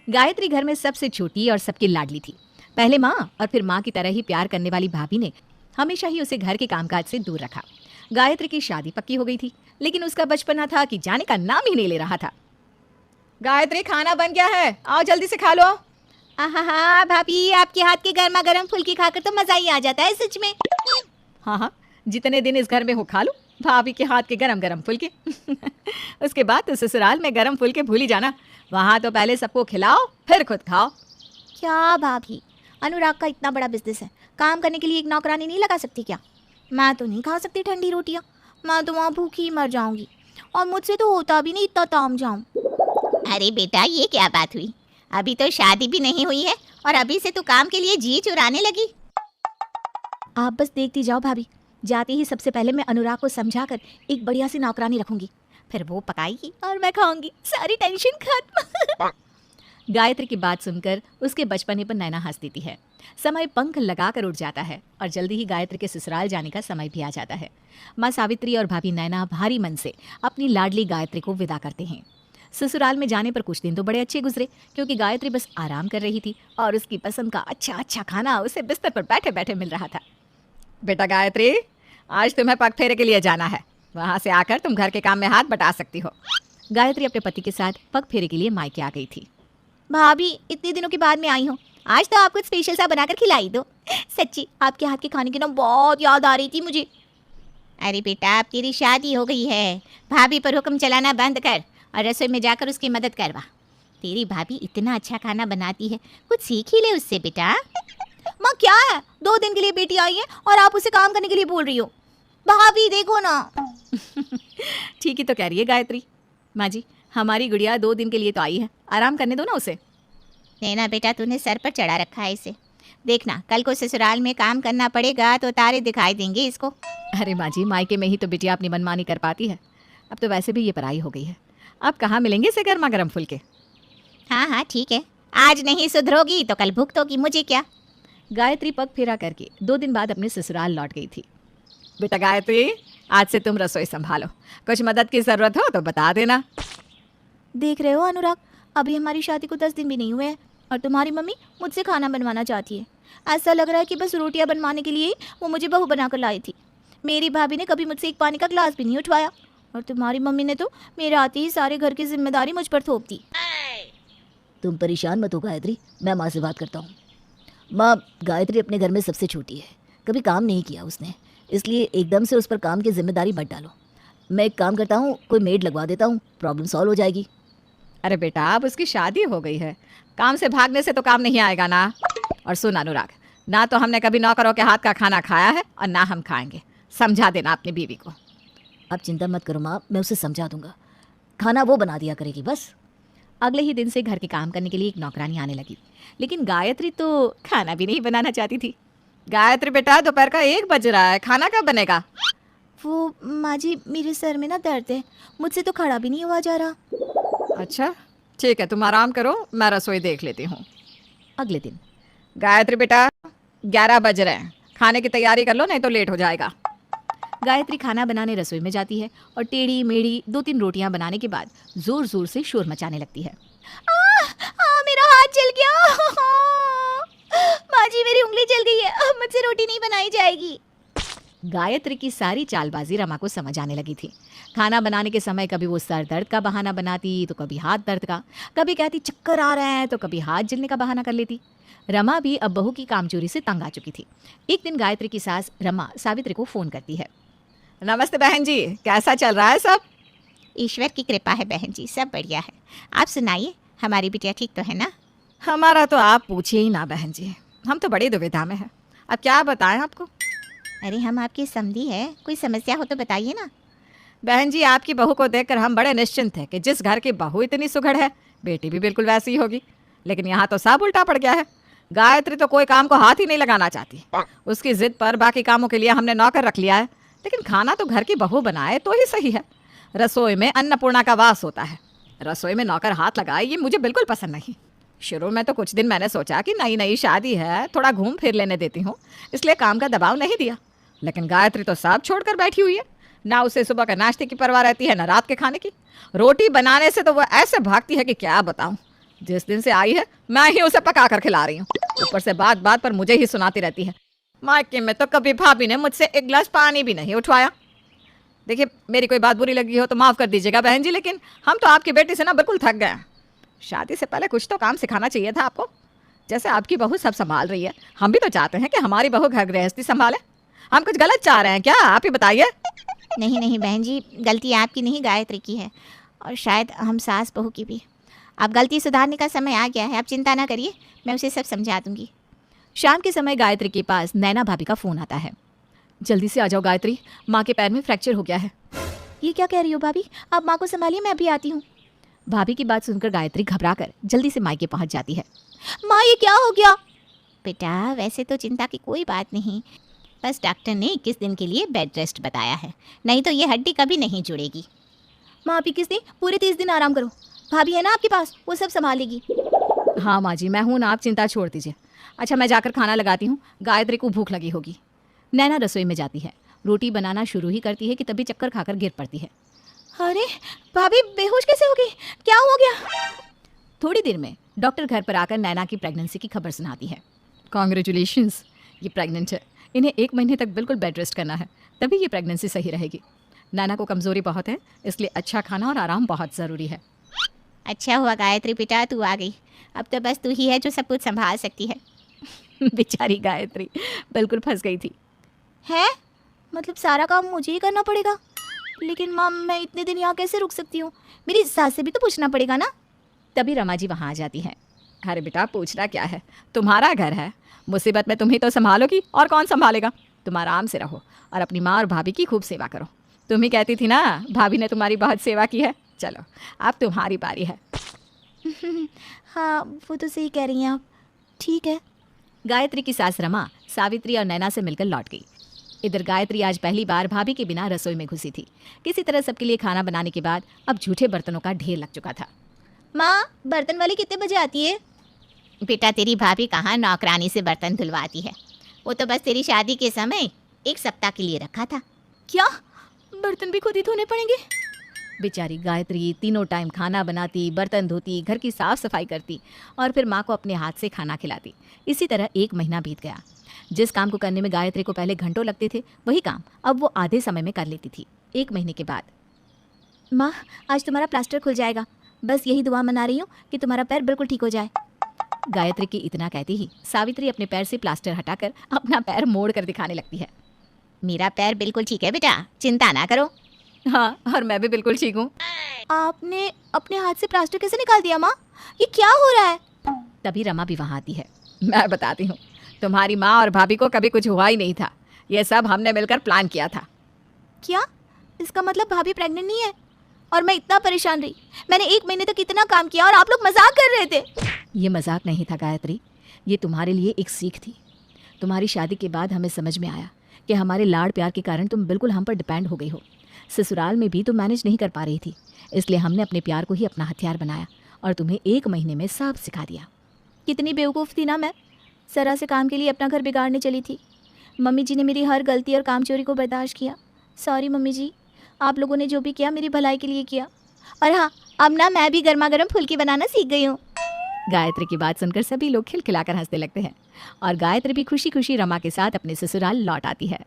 गायत्री घर में सबसे छोटी और सबकी लाडली थी। पहले माँ और फिर माँ की तरह ही प्यार करने वाली भाभी ने हमेशा ही उसे घर के कामकाज से दूर रखा। गायत्री की शादी पक्की हो गई थी, लेकिन उसका बचपना था कि जाने का नाम ही नहीं ले रहा था। गायत्री, खाना बन गया है, आओ जल्दी से खा लो। हाँ भाभी, आपके हाथ के गर्मा गर्म फुल्की खाकर तो मजा ही आ जाता है सच में। हाँ, जितने दिन इस घर में हो खा लो भाभी के हाथ के गरम गरम फुल्के। उसके बाद तो ससुराल में गरम फुल्के भूल ही जाना। वहाँ तो पहले सबको खिलाओ फिर खुद खाओ। क्या भाभी, अनुराग का इतना बड़ा बिजनेस है, काम करने के लिए एक नौकरानी नहीं लगा सकती क्या? मैं तो नहीं खा सकती ठंडी रोटियाँ, मैं तो वहाँ भूखी मर जाऊंगी, और मुझसे तो होता भी नहीं इतना ताम जाऊं। अरे बेटा, ये क्या बात हुई? अभी तो शादी भी नहीं हुई है और अभी से तू काम के लिए जी चुराने लगी। आप बस देखती जाओ भाभी, जाते ही सबसे पहले मैं अनुराग को समझाकर एक बढ़िया सी नौकरानी रखूंगी, फिर वो पकाएगी और मैं खाऊंगी, सारी टेंशन खत्म। गायत्री की बात सुनकर उसके बचपने पर नैना हंस देती है। समय पंख लगाकर उड़ जाता है और जल्दी ही गायत्री के ससुराल जाने का समय भी आ जाता है। माँ सावित्री और भाभी नैना भारी मन से अपनी लाडली गायत्री को विदा करते हैं। ससुराल में जाने पर कुछ दिन तो बड़े अच्छे गुजरे, क्योंकि गायत्री बस आराम कर रही थी और उसकी पसंद का अच्छा खाना उसे बिस्तर पर बैठे बैठे मिल रहा था। बेटा गायत्री, आज तुम्हें पग फेरे के लिए जाना है, वहाँ से आकर तुम घर के काम में हाथ बटा सकती हो। गायत्री अपने पति के साथ पग फेरे के लिए मायके आ गई थी। भाभी, इतने दिनों के बाद में आई हूँ, आज तो आप कुछ स्पेशल सा बनाकर खिलाई दो। सच्ची आपके हाथ के खाने की ना बहुत याद आ रही थी मुझे। अरे बेटा, अब तेरी शादी हो गई है, भाभी पर हुक्म चलाना बंद कर और रसोई में जाकर उसकी मदद करवा। तेरी भाभी इतना अच्छा खाना बनाती है, कुछ सीख ही ले उससे बेटा। माँ क्या है, 2 दिन के लिए बेटी आई है और आप उसे काम करने के लिए बोल रही हो? भाभी देखो ना। ठीक ही तो कह रही है गायत्री। माँ जी, हमारी गुड़िया 2 दिन के लिए तो आई है, आराम करने दो ना उसे। नैना बेटा, तूने सर पर चढ़ा रखा है इसे, देखना कल को ससुराल में काम करना पड़ेगा तो तारे दिखाई देंगे इसको। अरे माँ जी, मायके में ही तो बिटिया अपनी मनमानी कर पाती है, अब तो वैसे भी ये पराई हो गई है, अब कहाँ मिलेंगे इसे गर्मा गर्म फुलके। हाँ ठीक है, आज नहीं सुधरोगी तो कल भुगतोगी, मुझे क्या। गायत्री पग फेरा करके 2 दिन बाद अपने ससुराल लौट गई थी। बेटा गायत्री, आज से तुम रसोई संभालो, कुछ मदद की जरूरत हो तो बता देना। देख रहे हो अनुराग, अभी हमारी शादी को 10 दिन भी नहीं हुए हैं और तुम्हारी मम्मी मुझसे खाना बनवाना चाहती है। ऐसा लग रहा है कि बस रोटियां बनवाने के लिए ही वो मुझे बहू बनाकर लाई थी। मेरी भाभी ने कभी मुझसे एक पानी का ग्लास भी नहीं उठवाया और तुम्हारी मम्मी ने तो मेरे आते ही सारे घर की जिम्मेदारी मुझ पर थोप दी। तुम परेशान मत हो गायत्री, मैं माँ से बात करता हूँ। माँ, गायत्री अपने घर में सबसे छोटी है, कभी काम नहीं किया उसने, इसलिए एकदम से उस पर काम की जिम्मेदारी मत डालो। मैं एक काम करता हूँ, कोई मेड लगवा देता हूँ, प्रॉब्लम सॉल्व हो जाएगी। अरे बेटा, अब उसकी शादी हो गई है, काम से भागने से तो काम नहीं आएगा ना। और सुन अनुराग, ना तो हमने कभी नौकरों के हाथ का खाना खाया है और ना हम खाएंगे, समझा देना अपनी बीवी को। आप चिंता मत करो माँ, मैं उसे समझा दूंगा, खाना वो बना दिया करेगी बस। अगले ही दिन से घर के काम करने के लिए एक नौकरानी आने लगी, लेकिन गायत्री तो खाना भी नहीं बनाना चाहती थी। गायत्री बेटा, दोपहर का 1 बज रहा है, खाना कब बनेगा? वो माँ जी, मेरे सर में ना दर्द है, मुझसे तो खड़ा भी नहीं हुआ जा रहा। अच्छा ठीक है, तुम आराम करो, मैं रसोई देख लेती हूँ। अगले दिन, गायत्री बेटा 11 बज रहे हैं, खाने की तैयारी कर लो नहीं तो लेट हो जाएगा। गायत्री खाना बनाने रसोई में जाती है और टेढ़ी मेढ़ी 2-3 रोटियां बनाने के बाद जोर जोर से शोर मचाने लगती है। मेरा हाथ जल गया। माँ जी, मेरी उंगली जल गई है, अब मुझसे रोटी नहीं बनाई जाएगी। गायत्री की सारी चालबाजी रमा को समझ आने लगी थी। खाना बनाने के समय कभी वो सर दर्द का बहाना बनाती तो कभी हाथ दर्द का, कभी कहती चक्कर आ रहे हैं तो कभी हाथ जलने का बहाना कर लेती। रमा भी अब बहू की कामचोरी से तंग आ चुकी थी। एक दिन गायत्री की सास रमा सावित्री को फोन करती है। नमस्ते बहन जी, कैसा चल रहा है सब? ईश्वर की कृपा है बहन जी, सब बढ़िया है। आप सुनाइए, हमारी बिटिया ठीक तो है ना? हमारा तो आप पूछिए ही ना बहन जी, हम तो बड़ी दुविधा में हैं, अब क्या बताएं आपको। अरे हम आपकी समधी है, कोई समस्या हो तो बताइए ना। बहन जी, आपकी बहू को देखकर हम बड़े निश्चिंत हैं कि जिस घर की बहू इतनी सुघड़ है, बेटी भी बिल्कुल वैसी ही होगी, लेकिन यहाँ तो सब उल्टा पड़ गया है। गायत्री तो कोई काम को हाथ ही नहीं लगाना चाहती, उसकी जिद पर बाकी कामों के लिए हमने नौकर रख लिया है, लेकिन खाना तो घर की बहू बनाए तो ही सही है। रसोई में अन्नपूर्णा का वास होता है, रसोई में नौकर हाथ लगाए ये मुझे बिल्कुल पसंद नहीं। शुरू में तो कुछ दिन मैंने सोचा कि नई नई शादी है, थोड़ा घूम फिर लेने देती हूँ, इसलिए काम का दबाव नहीं दिया, लेकिन गायत्री तो सब छोड़कर बैठी हुई है। ना उसे सुबह का नाश्ते की परवाह रहती है, ना रात के खाने की। रोटी बनाने से तो वो ऐसे भागती है कि क्या बताऊं। जिस दिन से आई है मैं ही उसे पका कर खिला रही हूँ, ऊपर से बात बात पर मुझे ही सुनाती रहती है। मायके में तो कभी भाभी ने मुझसे एक गिलास पानी भी नहीं उठवाया। देखिए, मेरी कोई बात बुरी लगी हो तो माफ़ कर दीजिएगा बहन जी, लेकिन हम तो आपकी बेटी से ना बिल्कुल थक गए हैं। शादी से पहले कुछ तो काम सिखाना चाहिए था आपको। जैसे आपकी बहू सब संभाल रही है, हम भी तो चाहते हैं कि हमारी बहू घर गृहस्थी संभाले। हम कुछ गलत चाह रहे हैं क्या, आप ही बताइए। नहीं नहीं बहन जी, गलती आपकी नहीं गायत्री की है, और शायद हम सास बहू की भी। अब गलती सुधारने का समय आ गया है, आप चिंता ना करिए, मैं उसे सब समझा दूंगी। शाम के समय गायत्री के पास नैना भाभी का फ़ोन आता है। जल्दी से आ जाओ गायत्री, माँ के पैर में फ्रैक्चर हो गया है। ये क्या कह रही हो भाभी, आप माँ को संभालिए, मैं अभी आती हूँ। भाभी की बात सुनकर गायत्री घबराकर जल्दी से मायके पहुंच जाती है। माँ ये क्या हो गया? बेटा वैसे तो चिंता की कोई बात नहीं, बस डॉक्टर ने 21 दिन के लिए बेड रेस्ट बताया है, नहीं तो ये हड्डी कभी नहीं जुड़ेगी। माँ आप 21 दिन, पूरे 30 दिन आराम करो। भाभी है ना आपके पास, वो सब संभालेगी। हाँ माँ जी, मैं हूँ ना, आप चिंता छोड़ दीजिए। अच्छा मैं जाकर खाना लगाती हूँ, गायत्री को भूख लगी होगी। नैना रसोई में जाती है, रोटी बनाना शुरू ही करती है कि तभी चक्कर खाकर गिर पड़ती है। अरे भाभी बेहोश कैसे हो गई, क्या हो गया? थोड़ी देर में डॉक्टर घर पर आकर नैना की प्रेगनेंसी की खबर सुनाती है। कॉन्ग्रेचुलेशंस, ये प्रेग्नेंट है, इन्हें 1 महीने तक बिल्कुल बेड रेस्ट करना है, तभी ये प्रेगनेंसी सही रहेगी। नैना को कमज़ोरी बहुत है, इसलिए अच्छा खाना और आराम बहुत ज़रूरी है। अच्छा हुआ गायत्री बेटा तू आ गई, अब तो बस तू ही है जो सब कुछ संभाल सकती है। बेचारी गायत्री बिल्कुल फंस गई थी। है मतलब सारा काम मुझे ही करना पड़ेगा? लेकिन माँ मैं इतने दिन यहाँ कैसे रुक सकती हूँ, मेरी सास से भी तो पूछना पड़ेगा ना। तभी रमा जी वहाँ आ जाती हैं। अरे बेटा पूछना क्या है, तुम्हारा घर है, मुसीबत में तुम ही तो संभालोगी, और कौन संभालेगा। तुम आराम से रहो और अपनी माँ और भाभी की खूब सेवा करो। तुम ही कहती थी ना भाभी ने तुम्हारी बहुत सेवा की है, चलो अब तुम्हारी बारी है। हाँ वो तो सही कह रही हैं आप, ठीक है। गायत्री की सास रमा सावित्री और नैना से मिलकर लौट गई। इधर गायत्री आज पहली बार भाभी के बिना रसोई में घुसी थी। किसी तरह सबके लिए खाना बनाने के बाद अब झूठे बर्तनों का ढेर लग चुका था। माँ बर्तन वाली कितने बजे आती है? बेटा तेरी भाभी कहाँ नौकरानी से बर्तन धुलवाती है, वो तो बस तेरी शादी के समय 1 सप्ताह के लिए रखा था। क्या बर्तन भी खुद ही धोने पड़ेंगे? बेचारी गायत्री तीनों टाइम खाना बनाती, बर्तन धोती, घर की साफ सफाई करती और फिर माँ को अपने हाथ से खाना खिलाती। इसी तरह 1 महीना बीत गया। जिस काम को करने में गायत्री को पहले घंटों लगते थे, वही काम अब वो आधे समय में कर लेती थी। 1 महीने के बाद माँ आज तुम्हारा प्लास्टर खुल जाएगा, बस यही दुआ मना रही हूँ कि तुम्हारा पैर बिल्कुल ठीक हो जाए। गायत्री की इतना कहती ही सावित्री अपने पैर से प्लास्टर हटाकर अपना पैर मोड़ कर दिखाने लगती है। मेरा पैर बिल्कुल ठीक है बेटा, चिंता ना करो। हाँ और मैं भी बिल्कुल ठीक हूँ। आपने अपने हाथ से प्लास्टर कैसे निकाल दिया माँ, ये क्या हो रहा है? तभी रमा भी वहाँ आती है। मैं बताती हूँ, तुम्हारी माँ और भाभी को कभी कुछ हुआ ही नहीं था, ये सब हमने मिलकर प्लान किया था। क्या इसका मतलब भाभी प्रेग्नेंट नहीं है और मैं इतना परेशान रही? मैंने 1 महीने तक इतना काम किया और आप लोग मजाक कर रहे थे। ये मजाक नहीं था गायत्री, ये तुम्हारे लिए एक सीख थी। तुम्हारी शादी के बाद हमें समझ में आया कि हमारे लाड़ प्यार के कारण तुम बिल्कुल हम पर डिपेंड हो गई हो। ससुराल में भी तुम मैनेज नहीं कर पा रही थी, इसलिए हमने अपने प्यार को ही अपना हथियार बनाया और तुम्हें 1 महीने में सब सिखा दिया। कितनी बेवकूफ़ थी ना मैं, जरा से काम के लिए अपना घर बिगाड़ने चली थी। मम्मी जी ने मेरी हर गलती और काम चोरी को बर्दाश्त किया। सॉरी मम्मी जी, आप लोगों ने जो भी किया मेरी भलाई के लिए किया। और हाँ अब ना मैं भी गर्मा गर्म फुल्की बनाना सीख गई हूँ। गायत्री की बात सुनकर सभी लोग खिलखिलाकर हंसने लगते हैं और गायत्री भी खुशी खुशी रमा के साथ अपने ससुराल लौट आती है।